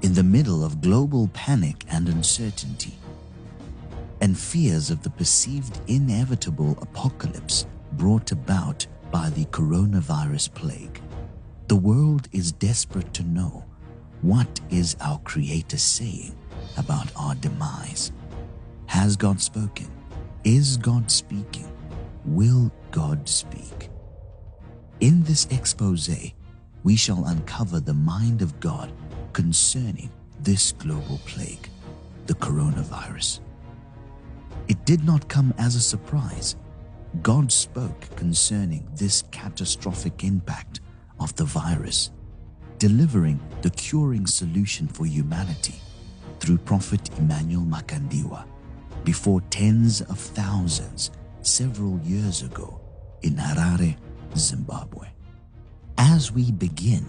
In the middle of global panic and uncertainty, and fears of the perceived inevitable apocalypse brought about by the coronavirus plague, the world is desperate to know, what is our Creator saying about our demise? Has God spoken? Is God speaking? Will God speak? In this expose, we shall uncover the mind of God concerning this global plague, the coronavirus. It did not come as a surprise. God spoke concerning this catastrophic impact of the virus, delivering the curing solution for humanity through Prophet Emmanuel Makandiwa before tens of thousands several years ago in Harare, Zimbabwe. As we begin,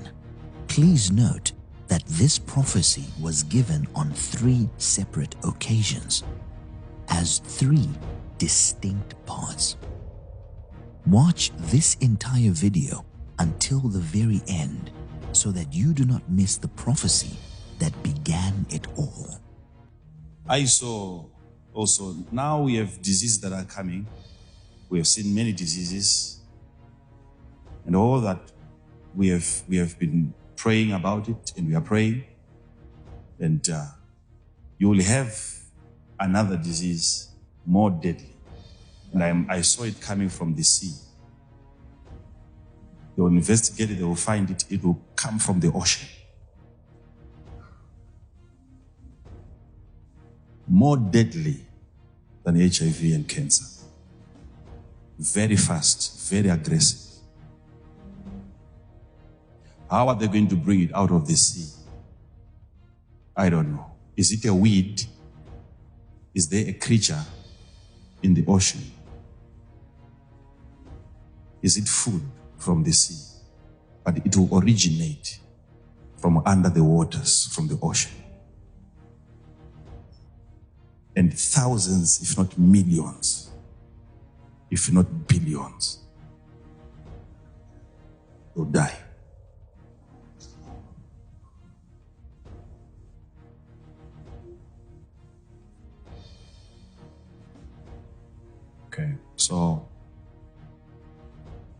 please note that this prophecy was given on 3 separate occasions as 3 distinct parts. Watch this entire video until the very end so that you do not miss the prophecy that began it all. I saw also, now we have diseases that are coming. We have seen many diseases, and all that we have been praying about it, and we are praying, and you will have another disease more deadly, and I saw it coming from the sea. They will investigate it, they will find it, it will come from the ocean. More deadly than HIV and cancer. Very fast, very aggressive. How are they going to bring it out of the sea? I don't know. Is it a weed? Is there a creature in the ocean? Is it food from the sea? But it will originate from under the waters, from the ocean. And thousands, if not millions, if not billions, will die. Okay, so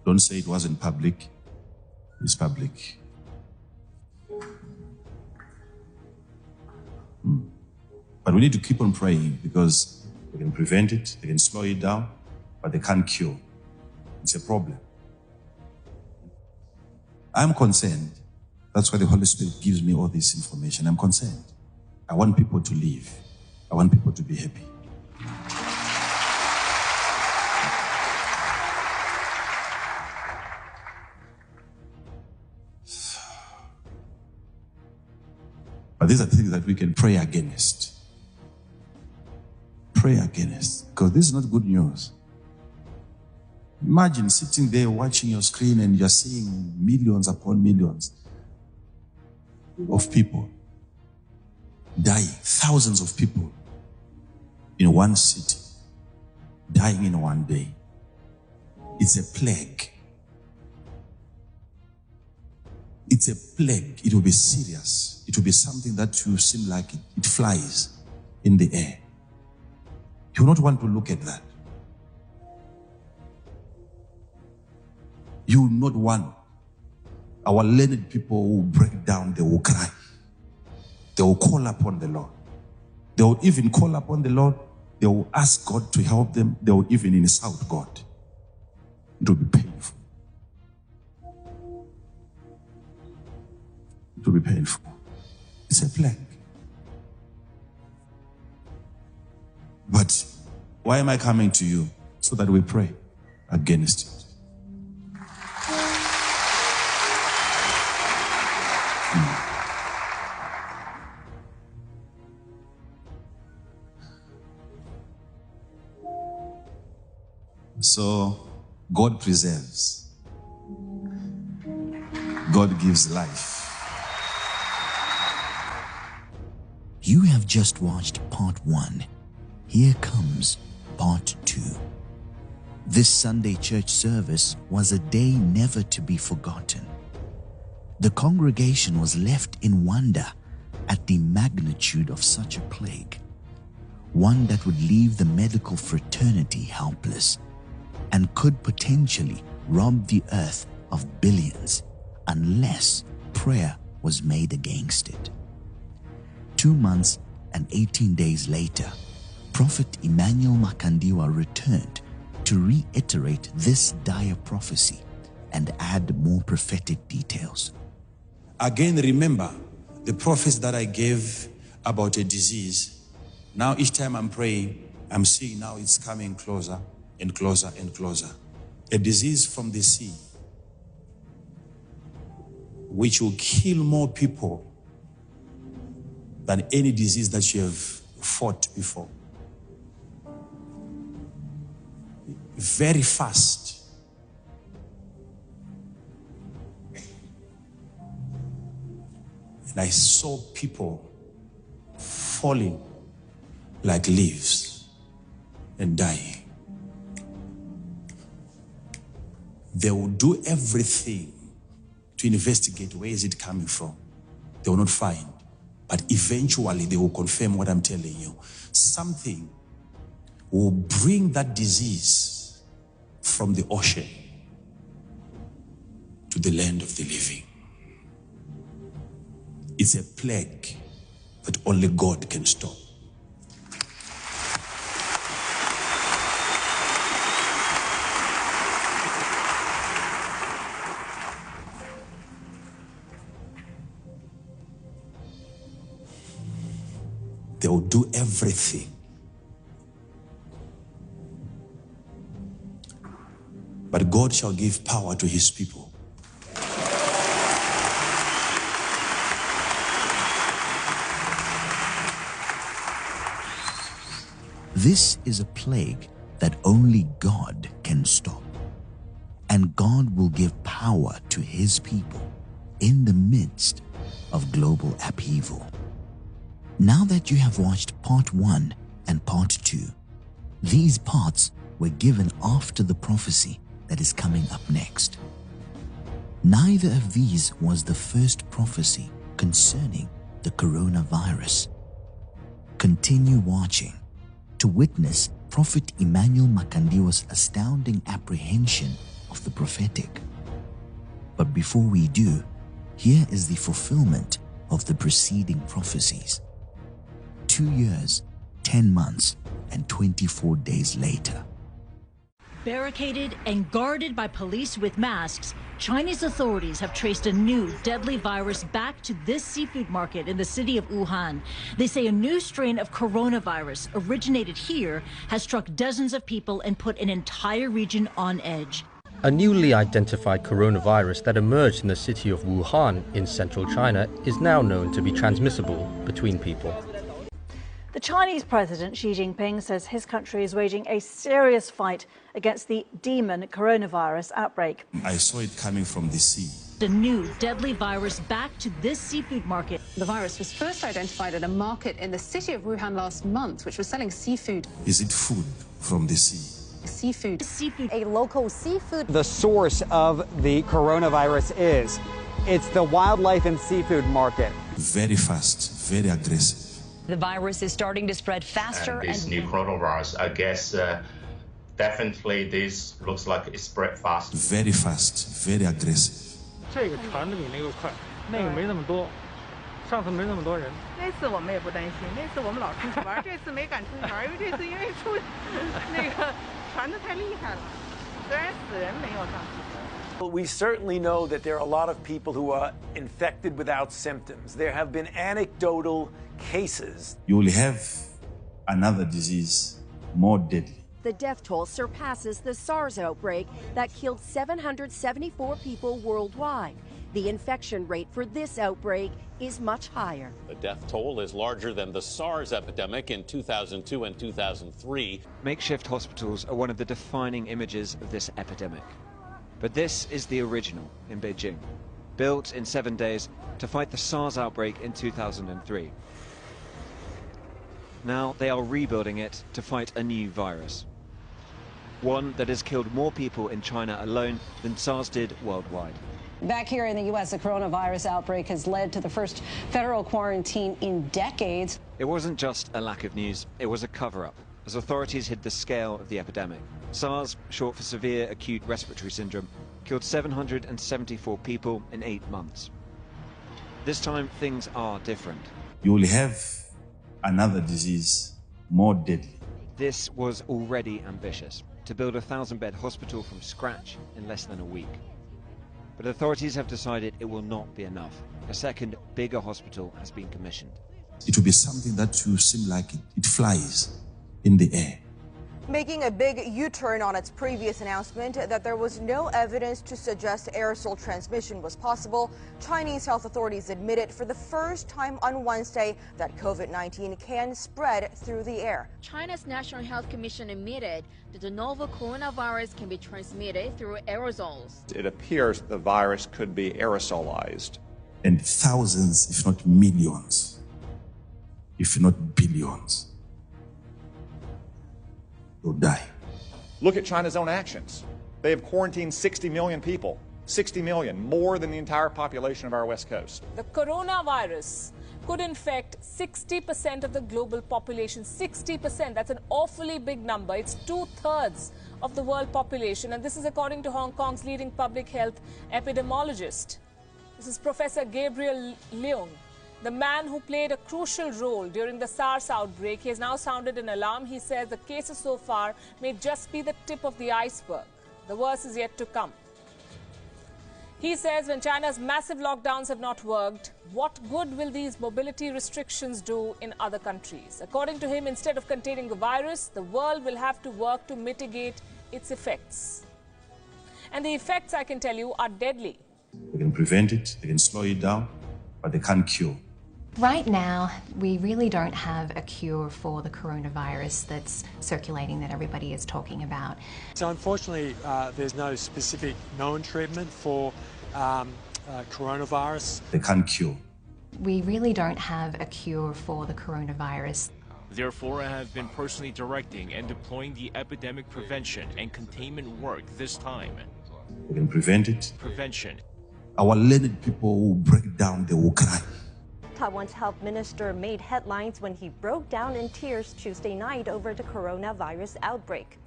don't say it wasn't public. It's public. But we need to keep on praying because they can prevent it, they can slow it down, but they can't cure. It's a problem. I'm concerned. That's why the Holy Spirit gives me all this information. I'm concerned. I want people to live. I want people to be happy. But these are things that we can pray against. Pray against, because this is not good news. Imagine sitting there watching your screen and you're seeing millions upon millions of people dying, thousands of people in one city, dying in one day. It's a plague. It's a plague. It will be serious. It will be something that will seem like it flies in the air. You will not want to look at that. You will not want. Our learned people will break down, they will cry. They will call upon the Lord. They will even call upon the Lord. They will ask God to help them. They will even insult God. It will be painful. It will be painful. It's a plague. But why am I coming to you? So that we pray against it. So, God preserves. God gives life. You have just watched part 1. Here comes part 2. This Sunday church service was a day never to be forgotten. The congregation was left in wonder at the magnitude of such a plague, one that would leave the medical fraternity helpless and could potentially rob the earth of billions unless prayer was made against it. 2 months and 18 days later, Prophet Emmanuel Makandiwa returned to reiterate this dire prophecy and add more prophetic details. Again, remember the prophecy that I gave about a disease. Now each time I'm praying, I'm seeing now it's coming closer and closer and closer. A disease from the sea, which will kill more people than any disease that you have fought before. Very fast. And I saw people falling like leaves and dying. They will do everything to investigate where is it coming from. They will not find. But eventually they will confirm what I'm telling you. Something will bring that disease from the ocean to the land of the living. It's a plague that only God can stop. They will do everything. But God shall give power to his people. This is a plague that only God can stop. And God will give power to his people in the midst of global upheaval. Now that you have watched part 1 and part 2, these parts were given after the prophecy that is coming up next. Neither of these was the first prophecy concerning the coronavirus. Continue watching to witness Prophet Emmanuel Makandiwa's astounding apprehension of the prophetic. But before we do, here is the fulfillment of the preceding prophecies. 2 years, 10 months, and 24 days later. Barricaded and guarded by police with masks, Chinese authorities have traced a new deadly virus back to this seafood market in the city of Wuhan. They say a new strain of coronavirus originated here has struck dozens of people and put an entire region on edge. A newly identified coronavirus that emerged in the city of Wuhan in central China is now known to be transmissible between people. The Chinese President Xi Jinping says his country is waging a serious fight against the demon coronavirus outbreak. I saw it coming from the sea. The new deadly virus back to this seafood market. The virus was first identified at a market in the city of Wuhan last month, which was selling seafood. Is it food from the sea? Seafood. A local seafood. The source of the coronavirus is, it's the wildlife and seafood market. Very fast, very aggressive. The virus is starting to spread faster. And this new coronavirus, I guess, definitely this looks like it spread fast. Very fast, very aggressive. 这个传的比那个快，那个没那么多，上次没那么多人。那次我们也不担心，那次我们老出去玩，这次没敢出去玩，因为这次因为那个传得太厉害了，虽然死人没有上去。 We certainly know that there are a lot of people who are infected without symptoms. There have been anecdotal cases. You will have another disease more deadly. The death toll surpasses the SARS outbreak that killed 774 people worldwide. The infection rate for this outbreak is much higher. The death toll is larger than the SARS epidemic in 2002 and 2003. Makeshift hospitals are one of the defining images of this epidemic. But this is the original in Beijing, built in 7 days to fight the SARS outbreak in 2003. Now they are rebuilding it to fight a new virus, one that has killed more people in China alone than SARS did worldwide. Back here in the U.S., the coronavirus outbreak has led to the first federal quarantine in decades. It wasn't just a lack of news, it was a cover-up, as authorities hid the scale of the epidemic. SARS, short for severe acute respiratory syndrome, killed 774 people in 8 months. This time, things are different. You will have another disease more deadly. This was already ambitious, to build a 1,000-bed hospital from scratch in less than a week. But authorities have decided it will not be enough. A second, bigger hospital has been commissioned. It will be something that will seem like it flies in the air. Making a big U-turn on its previous announcement that there was no evidence to suggest aerosol transmission was possible, Chinese health authorities admitted for the first time on Wednesday that COVID-19 can spread through the air. China's National Health Commission admitted that the novel coronavirus can be transmitted through aerosols. It appears the virus could be aerosolized. And thousands, if not millions, if not billions, will die. Look at China's own actions. They have quarantined 60 million people. 60 million, more than the entire population of our West Coast. The coronavirus could infect 60% of the global population. 60%, that's an awfully big number. It's 2/3 of the world population. And this is according to Hong Kong's leading public health epidemiologist. This is Professor Gabriel Leung, the man who played a crucial role during the SARS outbreak. He has now sounded an alarm. He says the cases so far may just be the tip of the iceberg. The worst is yet to come. He says when China's massive lockdowns have not worked, what good will these mobility restrictions do in other countries? According to him, instead of containing the virus, the world will have to work to mitigate its effects. And the effects, I can tell you, are deadly. They can prevent it, they can slow it down, but they can't cure. Right now, we really don't have a cure for the coronavirus that's circulating that everybody is talking about. So unfortunately, there's no specific known treatment for coronavirus. They can't cure. We really don't have a cure for the coronavirus. Therefore, I have been personally directing and deploying the epidemic prevention and containment work this time. We can prevent it. Prevention. Our learned people will break down, they will cry. Taiwan's health minister made headlines when he broke down in tears Tuesday night over the coronavirus outbreak.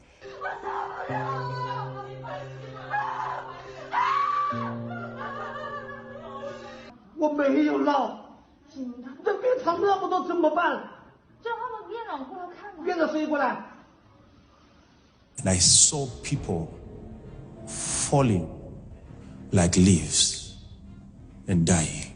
And I saw people falling like leaves and dying.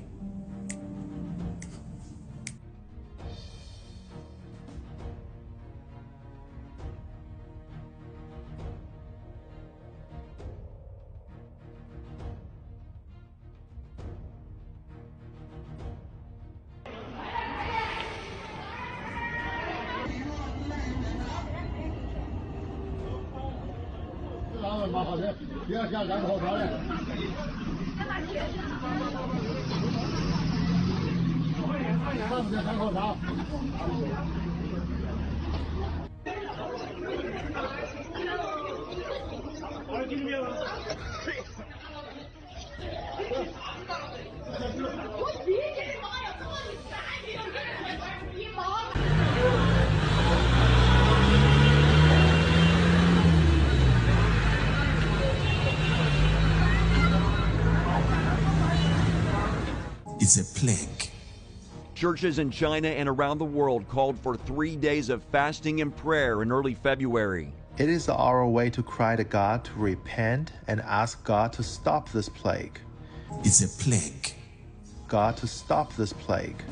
It's a plague. Churches in China and around the world called for 3 days of fasting and prayer in early February. It is our way to cry to God to repent and ask God to stop this plague. It's a plague. God to stop this plague.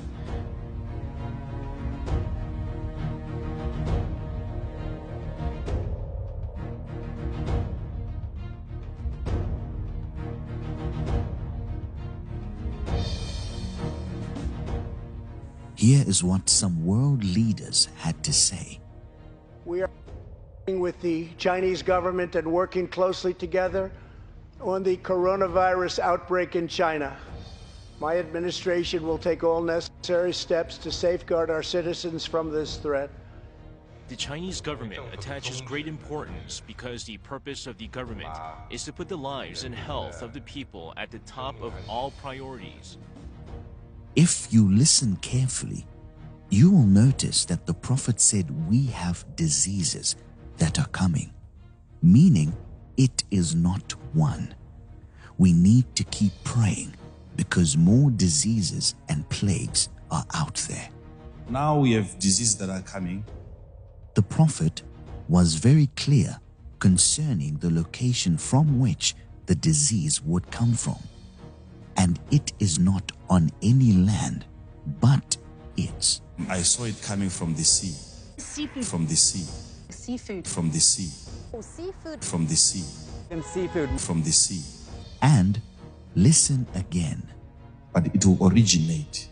Here is what some world leaders had to say. We are working with the Chinese government and working closely together on the coronavirus outbreak in China. My administration will take all necessary steps to safeguard our citizens from this threat. The Chinese government attaches great importance because the purpose of the government is to put the lives and health of the people at the top of all priorities. If you listen carefully, you will notice that the Prophet said we have diseases that are coming, meaning it is not one. We need to keep praying because more diseases and plagues are out there. Now we have diseases that are coming. The Prophet was very clear concerning the location from which the disease would come from. And it is not on any land, but it's. I saw it coming from the sea. Seafood. From the sea. Seafood. From the sea. Oh, seafood. From the sea. And seafood. From the sea. And listen again. But it will originate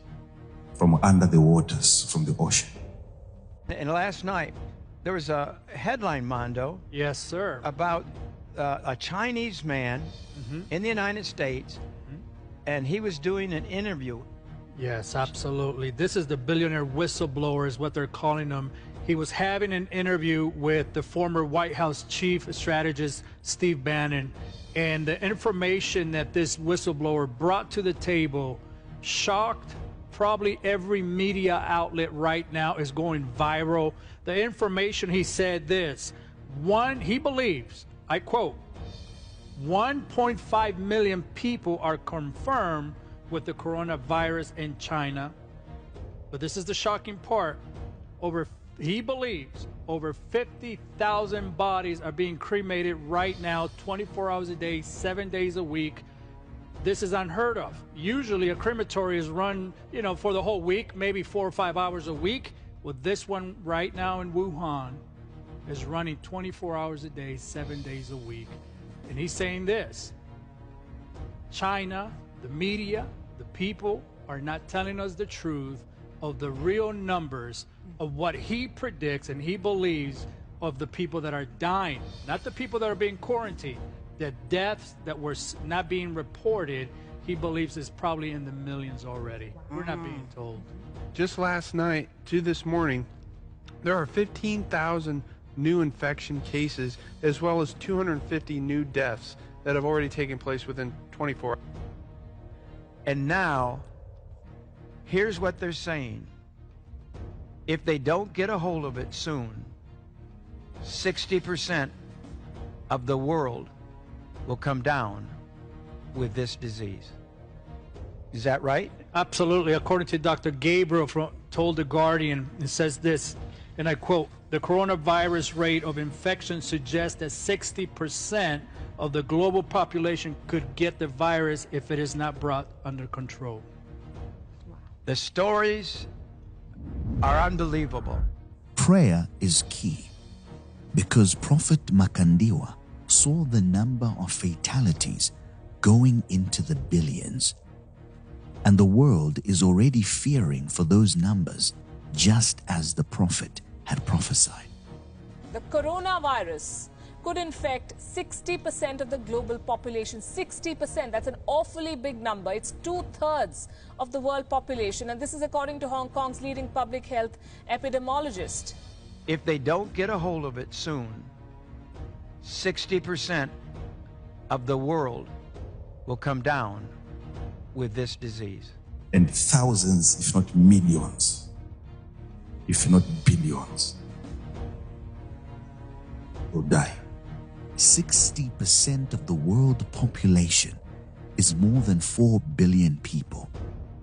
from under the waters, from the ocean. And last night, there was a headline, Mondo. Yes, sir. About a Chinese man in the United States, and he was doing an interview. Yes, absolutely. This is the billionaire whistleblower is what they're calling him. He was having an interview with the former White House chief strategist, Steve Bannon. And the information that this whistleblower brought to the table shocked probably every media outlet right now. Is going viral. The information, he said this, he believes, I quote, 1.5 million people are confirmed with the coronavirus in China. But this is the shocking part. He believes over 50,000 bodies are being cremated right now, 24 hours a day, 7 days a week. This is unheard of. Usually a crematory is run, for the whole week, maybe 4 or 5 hours a week. Well, this one right now in Wuhan is running 24 hours a day, 7 days a week. And he's saying this: China, the media, the people are not telling us the truth of the real numbers of what he predicts and he believes of the people that are dying, not the people that are being quarantined. The deaths that were not being reported, he believes is probably in the millions already. We're not being told. Just last night to this morning, there are 15,000 new infection cases as well as 250 new deaths that have already taken place within 24 hours. And now, here's what they're saying. If they don't get a hold of it soon, 60% of the world will come down with this disease. Is that right? Absolutely. According to Dr. Gabriel told The Guardian, it says this, and I quote, the coronavirus rate of infection suggests that 60% of the global population could get the virus if it is not brought under control. The stories are unbelievable. Prayer is key because Prophet Makandiwa saw the number of fatalities going into the billions. And the world is already fearing for those numbers, just as the Prophet had prophesied. The coronavirus could infect 60% of the global population. 60%, that's an awfully big number. It's 2/3 of the world population. And this is according to Hong Kong's leading public health epidemiologist. If they don't get a hold of it soon, 60% of the world will come down with this disease. And thousands, if not millions, if not billions, will die. 60% of the world population is more than 4 billion people.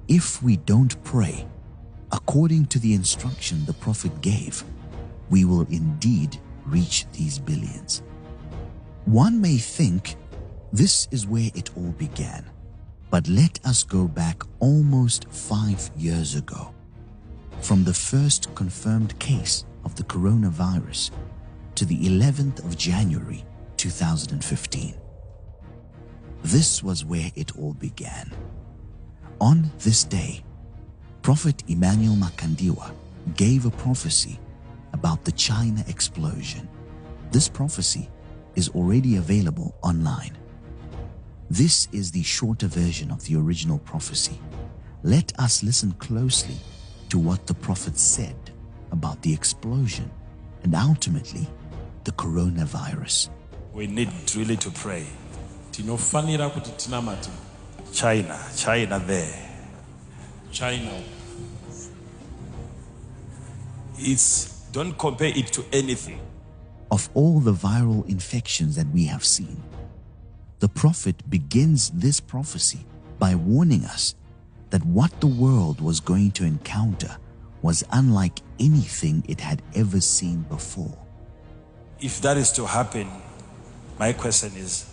If we don't pray, according to the instruction the Prophet gave, we will indeed reach these billions. One may think this is where it all began, but let us go back almost 5 years ago, from the first confirmed case of the coronavirus to the 11th of January 2015. This was where it all began. On this day, Prophet Emmanuel Makandiwa gave a prophecy about the China explosion. This prophecy is already available online. This is the shorter version of the original prophecy. Let us listen closely to what the Prophet said about the explosion and ultimately the coronavirus. We need really to pray. Tinofanira kuti tinamate. China there. China. Don't compare it to anything. Of all the viral infections that we have seen, the prophet begins this prophecy by warning us that what the world was going to encounter was unlike anything it had ever seen before. If that is to happen, my question is,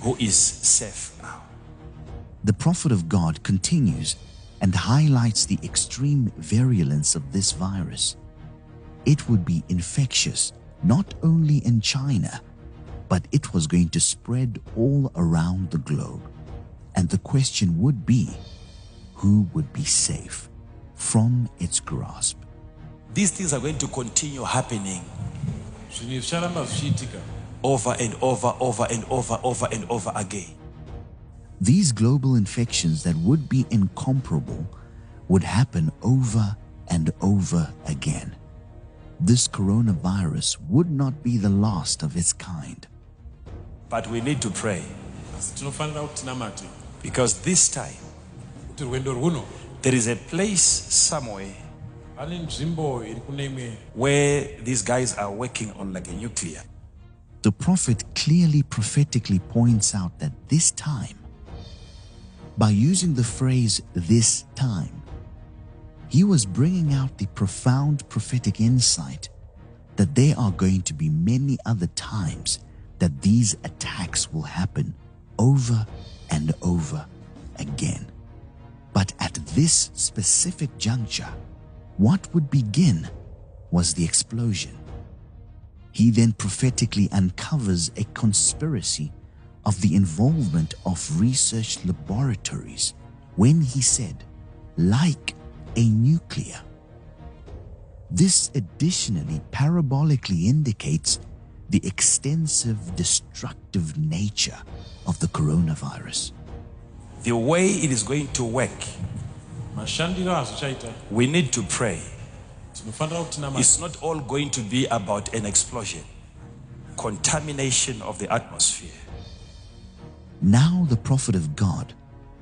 who is safe now? The prophet of God continues and highlights the extreme virulence of this virus. It would be infectious not only in China, but it was going to spread all around the globe. And the question would be, who would be safe from its grasp? These things are going to continue happening over and over again. These global infections that would be incomparable would happen over and over again. This coronavirus would not be the last of its kind. But we need to pray, because this time there is a place somewhere where these guys are working on like a nuclear. The prophet clearly prophetically points out that this time, by using the phrase "this time," he was bringing out the profound prophetic insight that there are going to be many other times that these attacks will happen over and over again. But at this specific juncture, what would begin was the explosion. He then prophetically uncovers a conspiracy of the involvement of research laboratories when he said, like a nuclear. This additionally parabolically indicates the extensive destructive nature of the coronavirus. The way it is going to work, we need to pray. It's not all going to be about an explosion, contamination of the atmosphere. Now the prophet of God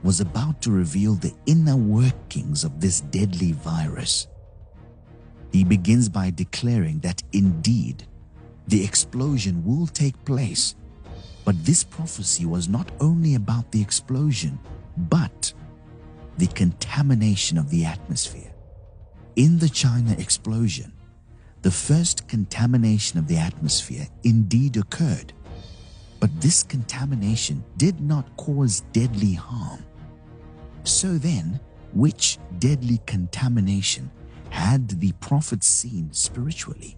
was about to reveal the inner workings of this deadly virus. He begins by declaring that indeed the explosion will take place, but this prophecy was not only about the explosion, but the contamination of the atmosphere. In the China explosion, the first contamination of the atmosphere indeed occurred, but this contamination did not cause deadly harm. So then, which deadly contamination had the prophet seen spiritually?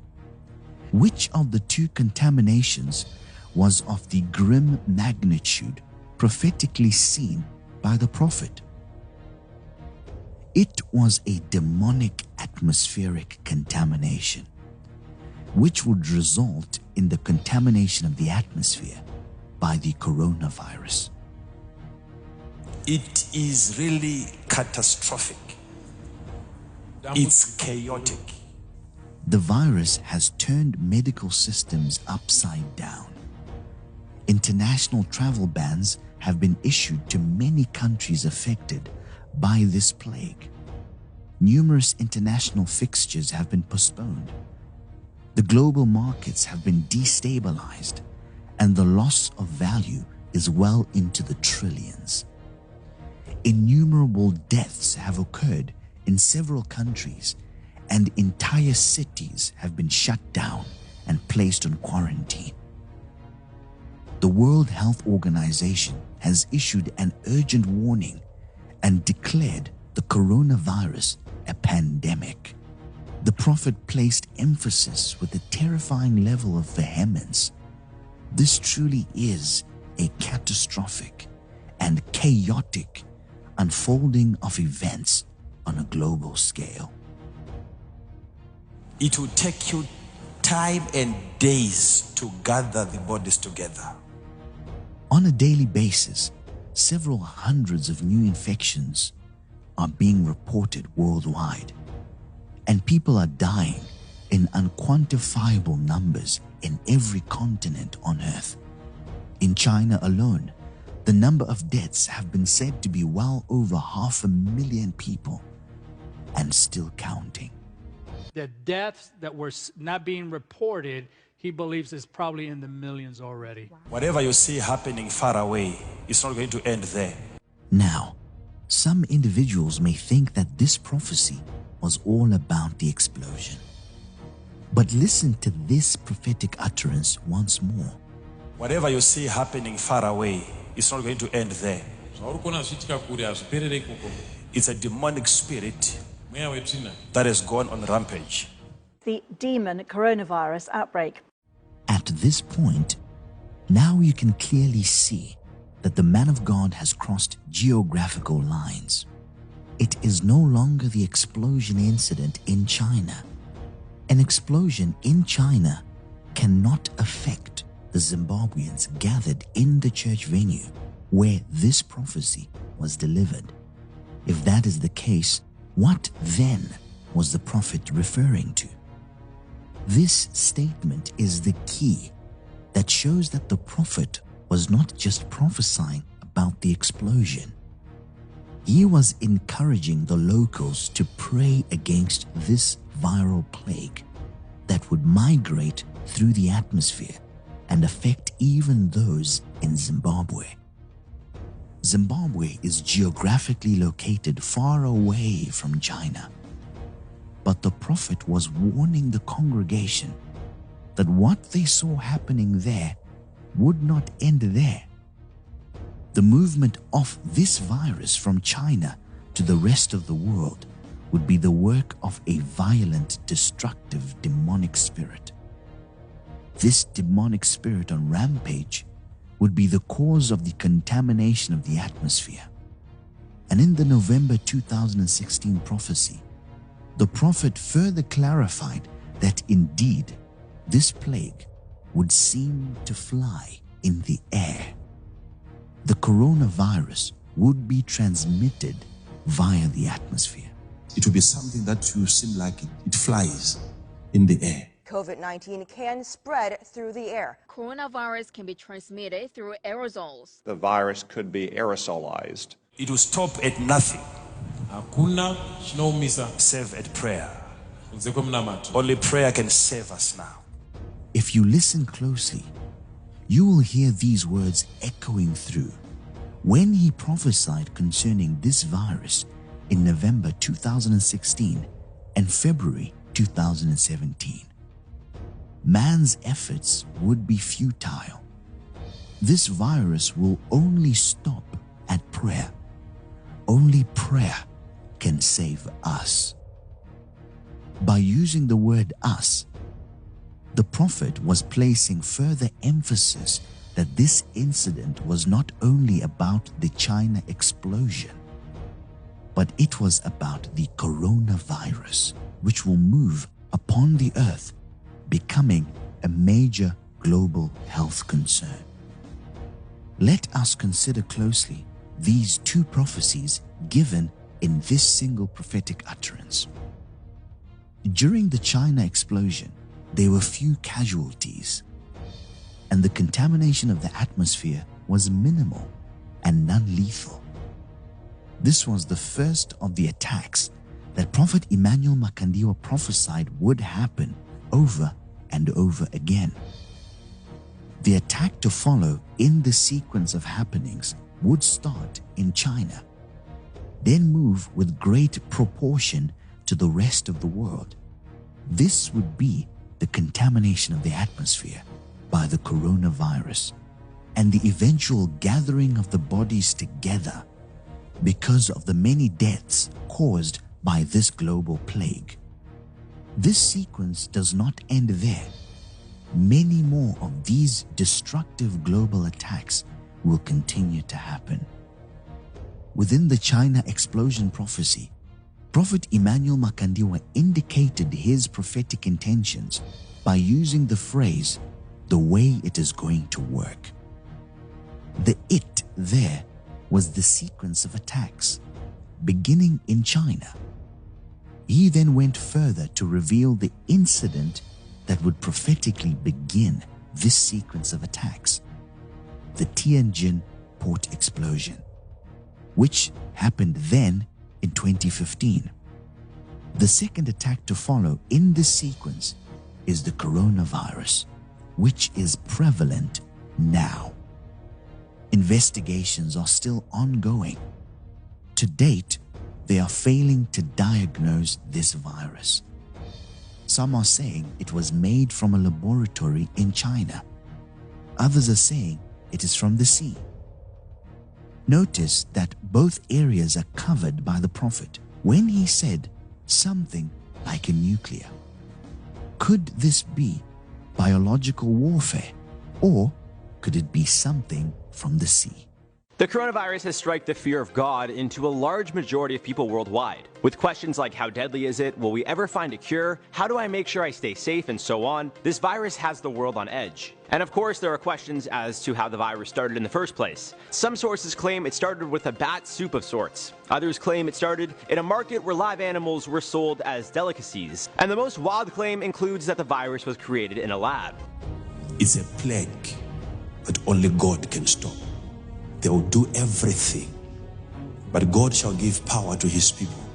Which of the two contaminations was of the grim magnitude prophetically seen by the prophet? It was a demonic atmospheric contamination, which would result in the contamination of the atmosphere by the coronavirus. It is really catastrophic. It's chaotic. The virus has turned medical systems upside down. International travel bans have been issued to many countries affected by this plague. Numerous international fixtures have been postponed. The global markets have been destabilized, and the loss of value is well into the trillions. Innumerable deaths have occurred in several countries, and entire cities have been shut down and placed on quarantine. The World Health Organization has issued an urgent warning and declared the coronavirus a pandemic. The prophet placed emphasis with a terrifying level of vehemence. This truly is a catastrophic and chaotic unfolding of events on a global scale. It will take you time and days to gather the bodies together. On a daily basis, several hundreds of new infections are being reported worldwide, and people are dying in unquantifiable numbers in every continent on earth. In China alone, the number of deaths have been said to be well over 500,000 people, and still counting. The deaths that were not being reported, he believes is probably in the millions already. Whatever you see happening far away, it's not going to end there. Now, some individuals may think that this prophecy was all about the explosion. But listen to this prophetic utterance once more. Whatever you see happening far away, it's not going to end there. It's a demonic spirit that has gone on rampage. The demon coronavirus outbreak. At this point, now you can clearly see that the man of God has crossed geographical lines. It is no longer the explosion incident in China. An explosion in China cannot affect the Zimbabweans gathered in the church venue where this prophecy was delivered. If that is the case, what then was the prophet referring to? This statement is the key that shows that the prophet was not just prophesying about the explosion. He was encouraging the locals to pray against this viral plague that would migrate through the atmosphere and affect even those in Zimbabwe. Zimbabwe is geographically located far away from China, but the prophet was warning the congregation that what they saw happening there would not end there. The movement of this virus from China to the rest of the world would be the work of a violent, destructive, demonic spirit. This demonic spirit on rampage would be the cause of the contamination of the atmosphere. And in the November 2016 prophecy, the prophet further clarified that indeed this plague would seem to fly in the air. The coronavirus would be transmitted via the atmosphere. It will be something that will seem like it flies in the air. COVID-19 can spread through the air. Coronavirus can be transmitted through aerosols. The virus could be aerosolized. It will stop at nothing. Save at prayer. Only prayer can save us now. If you listen closely, you will hear these words echoing through when he prophesied concerning this virus in November 2016 and February 2017. Man's efforts would be futile. This virus will only stop at prayer. Only prayer can save us. By using the word us, the prophet was placing further emphasis that this incident was not only about the China explosion, but it was about the coronavirus, which will move upon the earth, becoming a major global health concern. Let us consider closely these two prophecies given in this single prophetic utterance. During the China explosion, there were few casualties, and the contamination of the atmosphere was minimal and non-lethal. This was the first of the attacks that Prophet Emmanuel Makandiwa prophesied would happen over and over again. The attack to follow in the sequence of happenings would start in China, then move with great proportion to the rest of the world. This would be the contamination of the atmosphere by the coronavirus and the eventual gathering of the bodies together because of the many deaths caused by this global plague. This sequence does not end there. Many more of these destructive global attacks will continue to happen. Within the China explosion prophecy, Prophet Emmanuel Makandiwa indicated his prophetic intentions by using the phrase, "the way it is going to work." The "it" there was the sequence of attacks, beginning in China. He then went further to reveal the incident that would prophetically begin this sequence of attacks, the Tianjin port explosion, which happened then in 2015. The second attack to follow in this sequence is the coronavirus, which is prevalent now. Investigations are still ongoing. To date, they are failing to diagnose this virus. Some are saying it was made from a laboratory in China. Others are saying it is from the sea. Notice that both areas are covered by the prophet when he said something like a nuclear. Could this be biological warfare, or could it be something from the sea? The coronavirus has struck the fear of God into a large majority of people worldwide. With questions like how deadly is it, will we ever find a cure, how do I make sure I stay safe, and so on, this virus has the world on edge. And of course, there are questions as to how the virus started in the first place. Some sources claim it started with a bat soup of sorts. Others claim it started in a market where live animals were sold as delicacies. And the most wild claim includes that the virus was created in a lab. It's a plague that only God can stop. They will do everything, but God shall give power to his people.